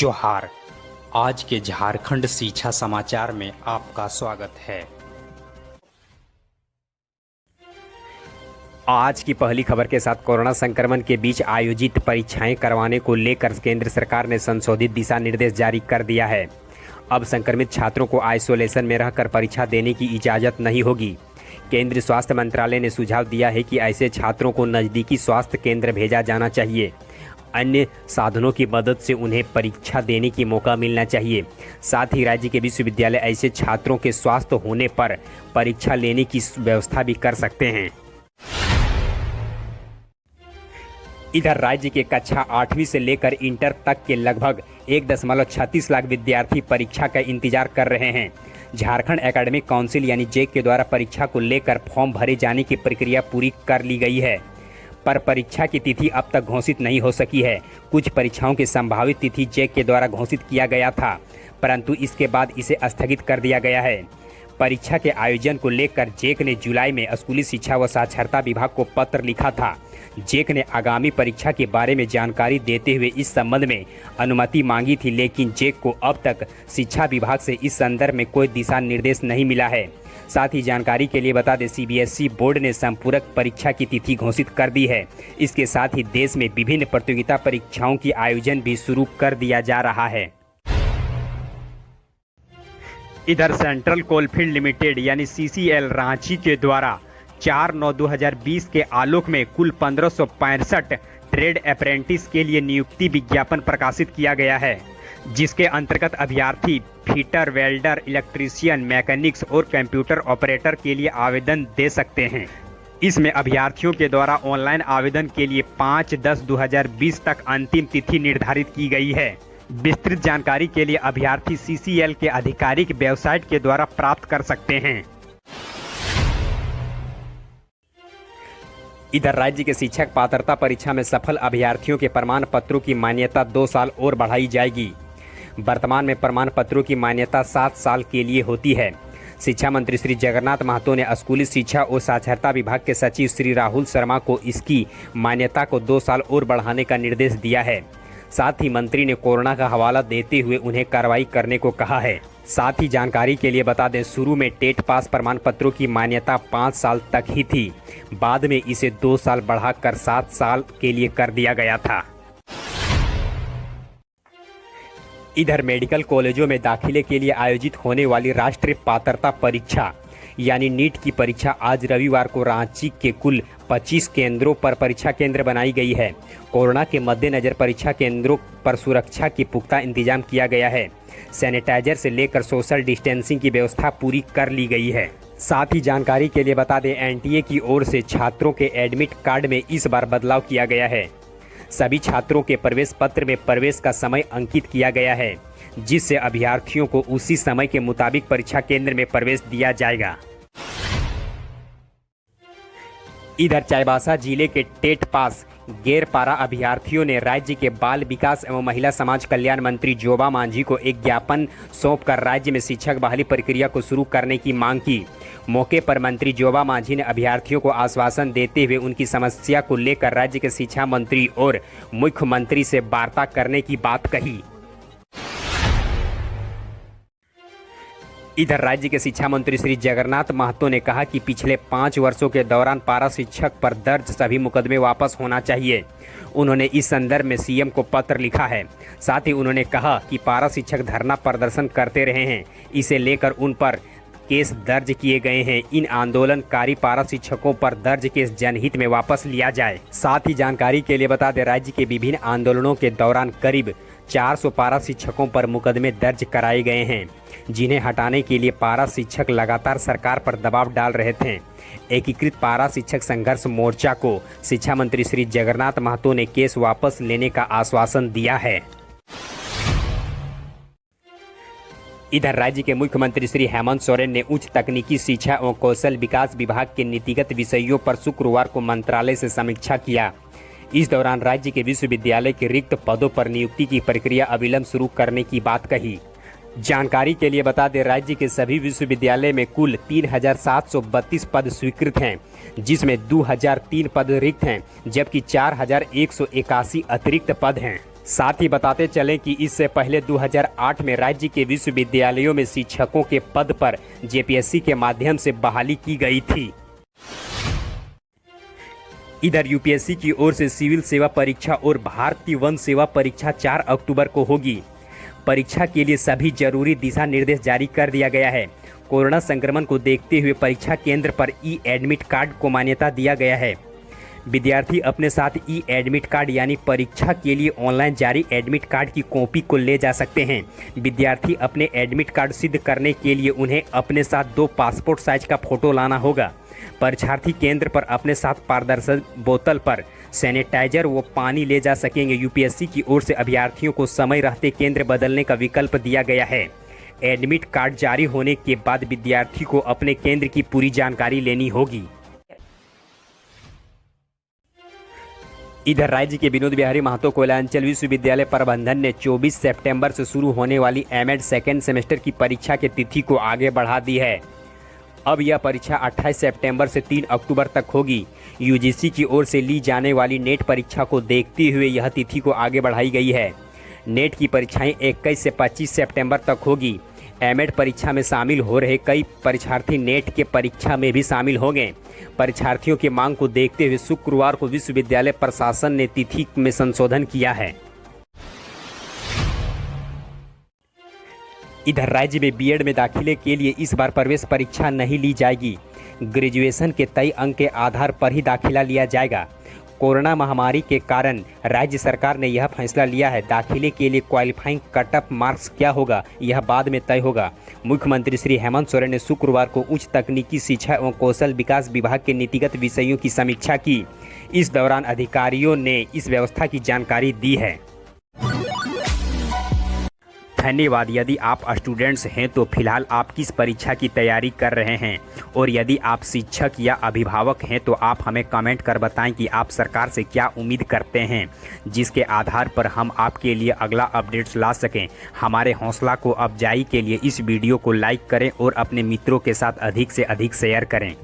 जोहार। आज के झारखंड शिक्षा समाचार में आपका स्वागत है। आज की पहली खबर के साथ कोरोना संक्रमण के बीच आयोजित परीक्षाएं करवाने को लेकर केंद्र सरकार ने संशोधित दिशा निर्देश जारी कर दिया है। अब संक्रमित छात्रों को आइसोलेशन में रहकर परीक्षा देने की इजाज़त नहीं होगी। केंद्रीय स्वास्थ्य मंत्रालय ने सुझाव दिया है कि ऐसे छात्रों को नज़दीकी स्वास्थ्य केंद्र भेजा जाना चाहिए। अन्य साधनों की मदद से उन्हें परीक्षा देने की मौका मिलना चाहिए। साथ ही राज्य के विश्वविद्यालय ऐसे छात्रों के स्वस्थ होने पर परीक्षा लेने की व्यवस्था भी कर सकते हैं। इधर राज्य के कक्षा 8वीं से लेकर इंटर तक के लगभग 1.36 लाख विद्यार्थी परीक्षा का इंतजार कर रहे हैं। झारखंड एकेडमिक काउंसिल यानी जेक के द्वारा परीक्षा को लेकर फॉर्म भरे जाने की प्रक्रिया पूरी कर ली गई है, पर परीक्षा की तिथि अब तक घोषित नहीं हो सकी है। कुछ परीक्षाओं की संभावित तिथि जेक के द्वारा घोषित किया गया था, परंतु इसके बाद इसे स्थगित कर दिया गया है। परीक्षा के आयोजन को लेकर जेक ने जुलाई में स्कूली शिक्षा व साक्षरता विभाग को पत्र लिखा था। जेक ने आगामी परीक्षा के बारे में जानकारी देते हुए इस संबंध में अनुमति मांगी थी, लेकिन जेक को अब तक शिक्षा विभाग से इस संदर्भ में कोई दिशा निर्देश नहीं मिला है। साथ ही जानकारी के लिए बता दें, सीबीएसई बोर्ड ने संपूरक परीक्षा की तिथि घोषित कर दी है। इसके साथ ही देश में विभिन्न प्रतियोगिता परीक्षाओं की आयोजन भी शुरू कर दिया जा रहा है। इधर सेंट्रल कोलफील्ड लिमिटेड यानी सीसीएल रांची के द्वारा 4/9/2020 के आलोक में कुल 1565 ट्रेड अप्रेंटिस के लिए नियुक्ति विज्ञापन प्रकाशित किया गया है, जिसके अंतर्गत अभ्यर्थी फिटर, वेल्डर, इलेक्ट्रीशियन, मैकेनिक्स और कंप्यूटर ऑपरेटर के लिए आवेदन दे सकते हैं। इसमें अभ्यर्थियों के द्वारा ऑनलाइन आवेदन के लिए 5/10/2020 तक अंतिम तिथि निर्धारित की गई है। विस्तृत जानकारी के लिए अभ्यर्थी सीसीएल के आधिकारिक वेबसाइट के द्वारा प्राप्त कर सकते हैं। इधर राज्य के शिक्षक पात्रता परीक्षा में सफल अभ्यर्थियों के प्रमाण पत्रों की मान्यता 2 साल और बढ़ाई जाएगी। वर्तमान में प्रमाण पत्रों की मान्यता 7 साल के लिए होती है। शिक्षा मंत्री श्री जगन्नाथ महतो ने स्कूली शिक्षा और साक्षरता विभाग के सचिव श्री राहुल शर्मा को इसकी मान्यता को 2 साल और बढ़ाने का निर्देश दिया है। साथ ही मंत्री ने कोरोना का हवाला देते हुए उन्हें कार्रवाई करने को कहा है। साथ ही जानकारी के लिए बता दें, शुरू में टेट पास प्रमाण पत्रों की मान्यता 5 साल तक ही थी, बाद में इसे 2 साल बढ़ाकर 7 साल के लिए कर दिया गया था। इधर मेडिकल कॉलेजों में दाखिले के लिए आयोजित होने वाली राष्ट्रीय पात्रता परीक्षा यानी नीट की परीक्षा आज रविवार को रांची के कुल 25 केंद्रों पर परीक्षा केंद्र बनाई गई है। कोरोना के मद्देनजर परीक्षा केंद्रों पर सुरक्षा की पुख्ता इंतजाम किया गया है। सैनिटाइजर से लेकर सोशल डिस्टेंसिंग की व्यवस्था पूरी कर ली गई है। साथ ही जानकारी के लिए बता दें, एनटीए की ओर से छात्रों के एडमिट कार्ड में इस बार बदलाव किया गया है। सभी छात्रों के प्रवेश पत्र में प्रवेश का समय अंकित किया गया है, जिससे अभ्यर्थियों को उसी समय के मुताबिक परीक्षा केंद्र में प्रवेश दिया जाएगा। इधर चाईबासा जिले के टेट पास गैरपारा अभ्यर्थियों ने राज्य के बाल विकास एवं महिला समाज कल्याण मंत्री जोबा मांझी को एक ज्ञापन सौंपकर राज्य में शिक्षक बहाली प्रक्रिया को शुरू करने की मांग की। मौके पर मंत्री जोबा मांझी ने अभ्यर्थियों को आश्वासन देते हुए उनकी समस्या को लेकर राज्य के शिक्षा मंत्री और मुख्यमंत्री से वार्ता करने की बात कही। इधर राज्य के शिक्षा मंत्री श्री जगन्नाथ महतो ने कहा कि पिछले 5 वर्षों के दौरान पारा शिक्षक पर दर्ज सभी मुकदमे वापस होना चाहिए। उन्होंने इस संदर्भ में सीएम को पत्र लिखा है। साथ ही उन्होंने कहा कि पारा शिक्षक धरना प्रदर्शन करते रहे हैं, इसे लेकर उन पर केस दर्ज किए गए हैं। इन आंदोलनकारी पारा शिक्षकों पर दर्ज केस जनहित में वापस लिया जाए। साथ ही जानकारी के लिए बता दें, राज्य के विभिन्न आंदोलनों के दौरान करीब 400 पारा शिक्षकों पर मुकदमे दर्ज कराए गए हैं, जिन्हें हटाने के लिए पारा शिक्षक लगातार सरकार पर दबाव डाल रहे थे। एकीकृत पारा शिक्षक संघर्ष मोर्चा को शिक्षा मंत्री श्री जगन्नाथ महतो ने केस वापस लेने का आश्वासन दिया है। इधर राज्य के मुख्यमंत्री श्री हेमंत सोरेन ने उच्च तकनीकी शिक्षा एवं कौशल विकास विभाग के नीतिगत विषयों पर शुक्रवार को मंत्रालय से समीक्षा किया। इस दौरान राज्य के विश्वविद्यालय के रिक्त पदों पर नियुक्ति की प्रक्रिया अविलंब शुरू करने की बात कही। जानकारी के लिए बता दें, राज्य के सभी विश्वविद्यालय में कुल 3732 पद स्वीकृत हैं, जिसमें 2003 पद रिक्त हैं, जबकि 4181 अतिरिक्त पद हैं। साथ ही बताते चलें कि इससे पहले 2008 में राज्य के विश्वविद्यालयों में शिक्षकों के पद पर जेपीएससी के माध्यम से बहाली की गई थी। इधर यूपीएससी की ओर से सिविल सेवा परीक्षा और भारतीय वन सेवा परीक्षा 4 अक्टूबर को होगी। परीक्षा के लिए सभी जरूरी दिशा निर्देश जारी कर दिया गया है। कोरोना संक्रमण को देखते हुए परीक्षा केंद्र पर ई एडमिट कार्ड को मान्यता दिया गया है। विद्यार्थी अपने साथ ई एडमिट कार्ड यानी परीक्षा के लिए ऑनलाइन जारी एडमिट कार्ड की कॉपी को ले जा सकते हैं। विद्यार्थी अपने एडमिट कार्ड सिद्ध करने के लिए उन्हें अपने साथ 2 पासपोर्ट साइज का फोटो लाना होगा। परीक्षार्थी केंद्र पर अपने साथ पारदर्शक बोतल पर सैनिटाइजर व पानी ले जा सकेंगे। यूपीएससी की ओर से अभ्यर्थियों को समय रहते केंद्र बदलने का विकल्प दिया गया है। एडमिट कार्ड जारी होने के बाद विद्यार्थी को अपने केंद्र की पूरी जानकारी लेनी होगी। इधर राज्य के विनोद बिहारी महतो कोयलांचल विश्वविद्यालय प्रबंधन ने 24 सितंबर से शुरू होने वाली एमएड सेकेंड सेमेस्टर की परीक्षा की तिथि को आगे बढ़ा दी है। अब यह परीक्षा 28 सितंबर से 3 अक्टूबर तक होगी। यूजीसी की ओर से ली जाने वाली नेट परीक्षा को देखते हुए यह तिथि को आगे बढ़ाई गई है। नेट की परीक्षाएं 21 से 25 सितंबर तक होगी। एमएड परीक्षा में शामिल हो रहे कई परीक्षार्थी नेट के परीक्षा में भी शामिल होंगे। परीक्षार्थियों की मांग को देखते हुए शुक्रवार को विश्वविद्यालय प्रशासन ने तिथि में संशोधन किया है। इधर राज्य में बीएड में दाखिले के लिए इस बार प्रवेश परीक्षा नहीं ली जाएगी। ग्रेजुएशन के तय अंक के आधार पर ही दाखिला लिया जाएगा। कोरोना महामारी के कारण राज्य सरकार ने यह फैसला लिया है। दाखिले के लिए क्वालिफाइंग कट ऑफ मार्क्स क्या होगा यह बाद में तय होगा। मुख्यमंत्री श्री हेमंत सोरेन ने शुक्रवार को उच्च तकनीकी शिक्षा एवं कौशल विकास विभाग के नीतिगत विषयों की समीक्षा की। इस दौरान अधिकारियों ने इस व्यवस्था की जानकारी दी है। धन्यवाद। यदि आप स्टूडेंट्स हैं तो फिलहाल आप किस परीक्षा की तैयारी कर रहे हैं, और यदि आप शिक्षक या अभिभावक हैं तो आप हमें कमेंट कर बताएं कि आप सरकार से क्या उम्मीद करते हैं, जिसके आधार पर हम आपके लिए अगला अपडेट्स ला सकें। हमारे हौसला को अफजाई के लिए इस वीडियो को लाइक करें और अपने मित्रों के साथ अधिक से अधिक शेयर करें।